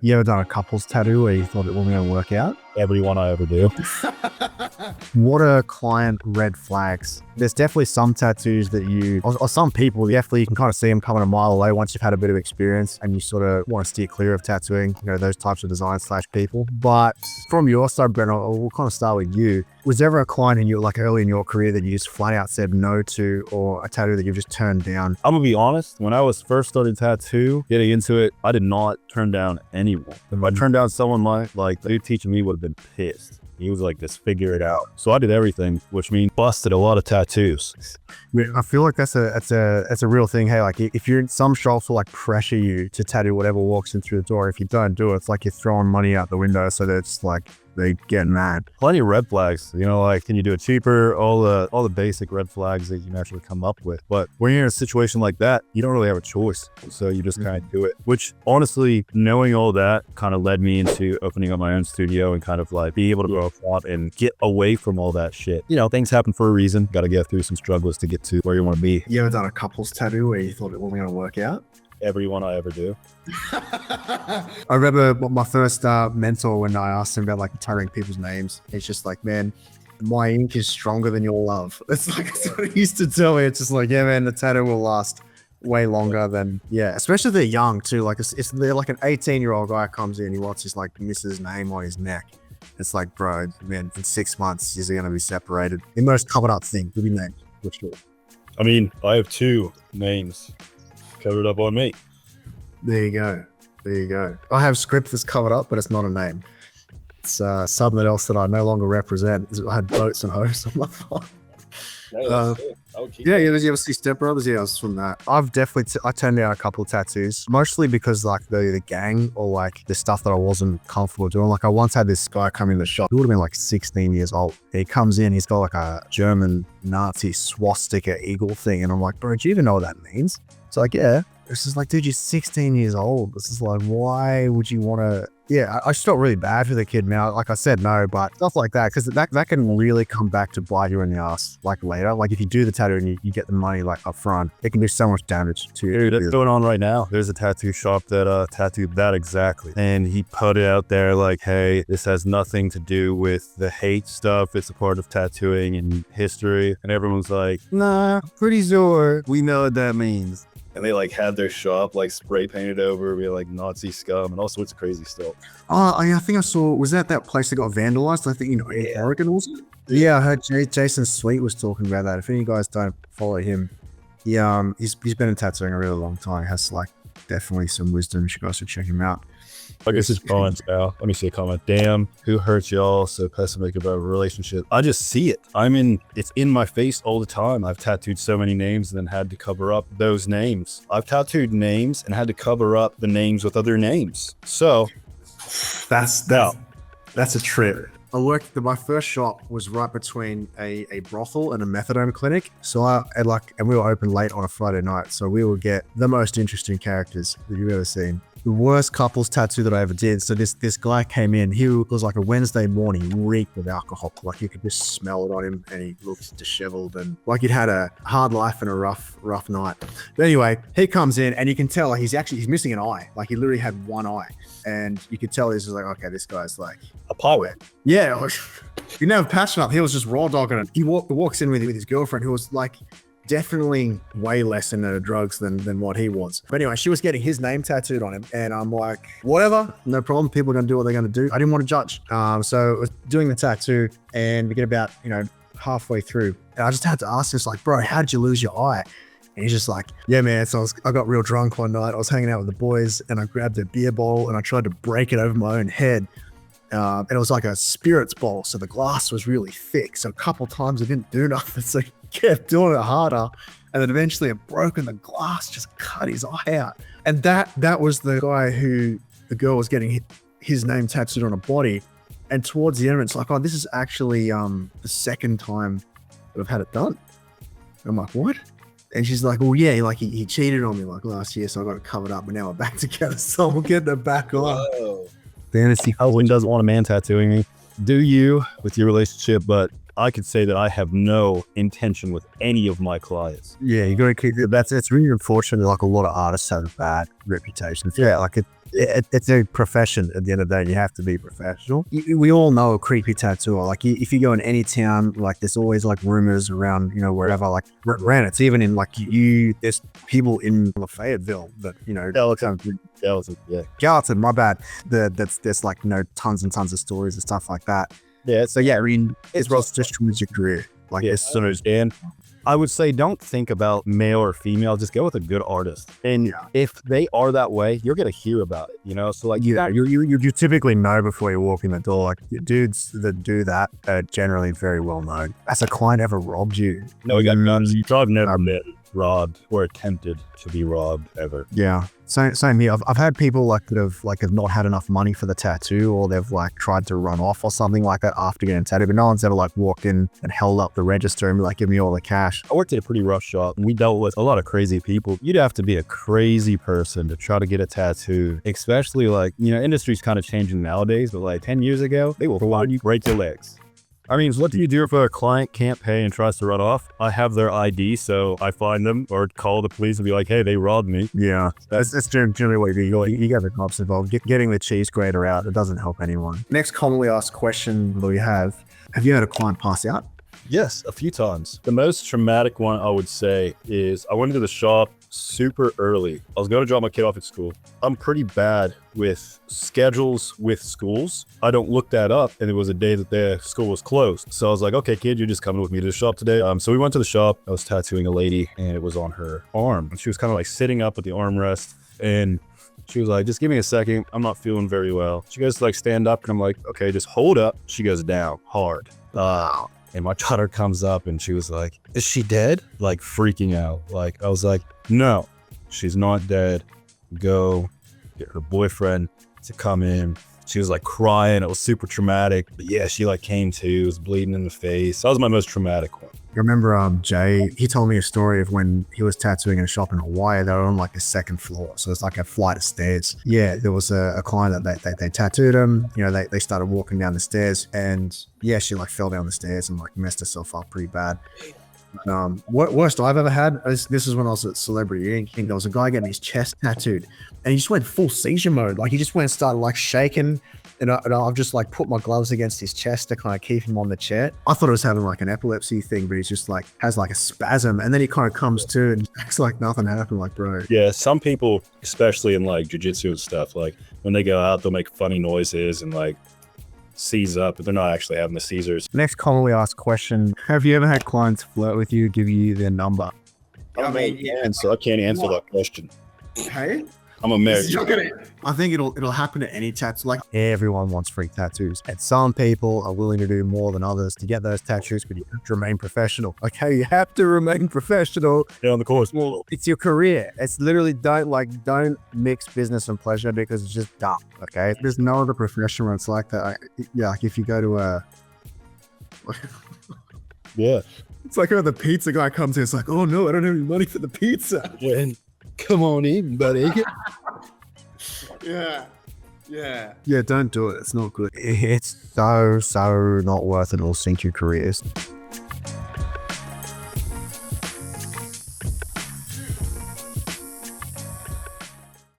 You ever done a couples tattoo where you thought it wasn't going to work out? Everyone I ever do. What are client red flags? There's definitely some tattoos that or some people, definitely you can kind of see them coming a mile away once you've had a bit of experience and you sort of want to steer clear of tattooing, those types of design/people. But from your side, Brent, we'll kind of start with you. Was there ever a client early in your career that you just flat out said no to, or a tattoo that you've just turned down? I'm gonna be honest, when I was first starting getting into it, I did not turn down anyone. If I turned down someone like the dude teaching me would have been pissed. He was like, just figure it out. So I did everything, which means busted a lot of tattoos. I feel like that's a real thing. Hey, like if you're in some shops will like pressure you to tattoo whatever walks in through the door. If you don't do it, it's like you're throwing money out the window. So that's like they get mad. Plenty of red flags, like, can you do it cheaper? All the basic red flags that you can actually come up with. But when you're in a situation like that, you don't really have a choice. So you just kind of do it, which honestly, knowing all that kind of led me into opening up my own studio and kind of like be able to go out and get away from all that shit. Things happen for a reason. Got to get through some struggles to get to where you want to be. You ever done a couples tattoo where you thought it wasn't going to work out? Everyone I ever do. I remember my first mentor, when I asked him about like tattooing people's names, he's just like, man, my ink is stronger than your love. That's what he used to tell me. It's just like, yeah, man, the tattoo will last way longer than, especially if they're young too. Like they're like an 18-year-old guy comes in, he wants his like Mrs. name on his neck. It's like, bro, man, in 6 months, he's going to be separated. The most covered up thing will be named, for sure. I mean, I have 2 names covered up on me. There you go. I have script that's covered up, but it's not a name. It's something else that I no longer represent. I had boats and hoes on my phone. You ever see Step Brothers? Yeah, I was from that. I've definitely I turned down a couple of tattoos, mostly because like the gang or like the stuff that I wasn't comfortable doing. Like I once had this guy come in the shop. He would have been like 16 years old. He comes in, he's got like a German Nazi swastika eagle thing, and I'm like, bro, do you even know what that means? It's like, yeah. It's just like, dude, you're 16 years old. This is like, why would you want to? Yeah, I just felt really bad for the kid now. Like I said, no, but stuff like that, because that can really come back to bite you in the ass like later. Like if you do the tattoo and you get the money like up front, it can do so much damage to you. Dude, that's going on right now. There's a tattoo shop that tattooed that exactly. And he put it out there like, hey, this has nothing to do with the hate stuff. It's a part of tattooing and history. And everyone's like, nah, pretty sure we know what that means. And they like had their shop like spray painted over, be like Nazi scum and all sorts of crazy stuff. Oh, I think I saw, was that place that got vandalized? I think, in Oregon also? Yeah, I heard Jason Sweet was talking about that. if any of you guys don't follow him, he's been in tattooing a really long time. He has like definitely some wisdom. You should guys should check him out. I guess his comments now. Let me see a comment. Damn, who hurt y'all so pessimistic about a relationship? I just see it. It's in my face all the time. I've tattooed so many names and then had to cover up those names. I've tattooed names and had to cover up the names with other names. So that's a trip. My first shop was right between a brothel and a methadone clinic. So and we were open late on a Friday night. So we would get the most interesting characters that you've ever seen. The worst couples tattoo that I ever did. So this guy came in. He was like a Wednesday morning, reeked with alcohol. Like you could just smell it on him, and he looked disheveled and like he'd had a hard life and a rough night. But anyway, he comes in and you can tell like he's missing an eye. Like he literally had one eye, and you could tell he's just like, okay, this guy's like a pirate. Yeah, he didn't have passion up. He was just raw dogging it. He walks in with his girlfriend, who was like definitely way less into drugs than what he was. But anyway, she was getting his name tattooed on him, and I'm like, whatever, no problem. People are gonna do what they're gonna do. I didn't want to judge. So I was doing the tattoo, and we get about halfway through, and I just had to ask this, like, bro, how did you lose your eye? And he's just like, yeah, man. So I got real drunk one night. I was hanging out with the boys, and I grabbed a beer bottle and I tried to break it over my own head. And it was like a spirits bottle, so the glass was really thick. So a couple times it didn't do nothing, so he kept doing it harder, and then eventually it broke, and the glass just cut his eye out. And that was the guy who the girl was getting his name tattooed on her body. And towards the end, it's like, oh, this is actually the second time that I've had it done. And I'm like, what? And she's like, well, yeah, like he cheated on me like last year, so I got it covered up, but now we're back together, so we'll get it back on. Whoa. Fantasy husband doesn't want a man tattooing me. Do you with your relationship, but I could say that I have no intention with any of my clients. Yeah, you got to keep it. It's really unfortunate. Like a lot of artists have a bad reputation. Yeah, like it's a profession at the end of the day. You have to be professional. We all know a creepy tattooer. Like if you go in any town, like there's always like rumors around, wherever, like around it's even in like there's people in Fayetteville that, Gallatin, my bad. There's like, tons and tons of stories and stuff like that. Yeah. So yeah, I mean, it's just towards your career. Like Yeah, this. so and I would say don't think about male or female. Just go with a good artist. And if they are that way, you're gonna hear about it. So like You typically know before you walk in the door. Like dudes that do that are generally very well known. Has a client ever robbed you? no, we got guns. I've never been robbed or attempted to be robbed ever. Yeah. Same here. I've had people like that have not had enough money for the tattoo, or they've like tried to run off or something like that after getting tattooed, but no one's ever like walked in and held up the register and be like, give me all the cash. I worked at a pretty rough shop. We dealt with a lot of crazy people. You'd have to be a crazy person to try to get a tattoo, especially like, industry's kind of changing nowadays, but like 10 years ago, they will find you, break your legs. I mean, what do you do if a client can't pay and tries to run off? I have their ID, so I find them or call the police and be like, hey, they robbed me. Yeah, that's generally what you do. You get the cops involved. Getting the cheese grater out, it doesn't help anyone. Next commonly asked question that we have you had a client pass out? Yes, a few times. The most traumatic one I would say is I went into the shop super early. I was going to drop my kid off at school. I'm pretty bad with schedules with schools. I don't look that up, and it was a day that their school was closed. So I was like, okay, kid, you're just coming with me to the shop today. So we went to the shop. I was tattooing a lady, and it was on her arm. And she was kind of like sitting up with the armrest, and she was like, just give me a second. I'm not feeling very well. She goes to like stand up, and I'm like, okay, just hold up. She goes down hard. And my daughter comes up and she was like, is she dead? Like freaking out. Like I was like, no, she's not dead. Go get her boyfriend to come in. She was like crying. It was super traumatic. But yeah, she like came to, was bleeding in the face. That was my most traumatic one. I remember Jay, he told me a story of when he was tattooing in a shop in Hawaii. They were on like a second floor. So it's like a flight of stairs. Yeah, there was a client that they tattooed him. They started walking down the stairs, and yeah, she like fell down the stairs and like messed herself up pretty bad. Worst I've ever had, this is when I was at Celebrity Ink. There was a guy getting his chest tattooed, and he just went full seizure mode. Like he just went and started like shaking. And I've just like put my gloves against his chest to kind of keep him on the chair. I thought it was having like an epilepsy thing, but he's just like has like a spasm, and then he kind of comes to and acts like nothing happened. Like, bro. Yeah, some people, especially in like jiu-jitsu and stuff, like when they go out, they'll make funny noises and like seize up, but they're not actually having the seizures. Next commonly asked question: have you ever had clients flirt with you, give you their number? I mean, yeah, and so I can't answer that question. Hey. I'm American. I think it'll happen at any tattoo. Like everyone wants free tattoos, and some people are willing to do more than others to get those tattoos, but you have to remain professional. Okay, you have to remain professional. Yeah, on the course. It's your career. It's literally don't mix business and pleasure, because it's just dumb. Okay, there's no other profession where it's like that. Like if you go to a yeah, it's like when the pizza guy comes in, it's like, oh no, I don't have any money for the pizza. Come on in, buddy. Yeah, don't do it. It's not good. It's so not worth it. It'll sink your careers.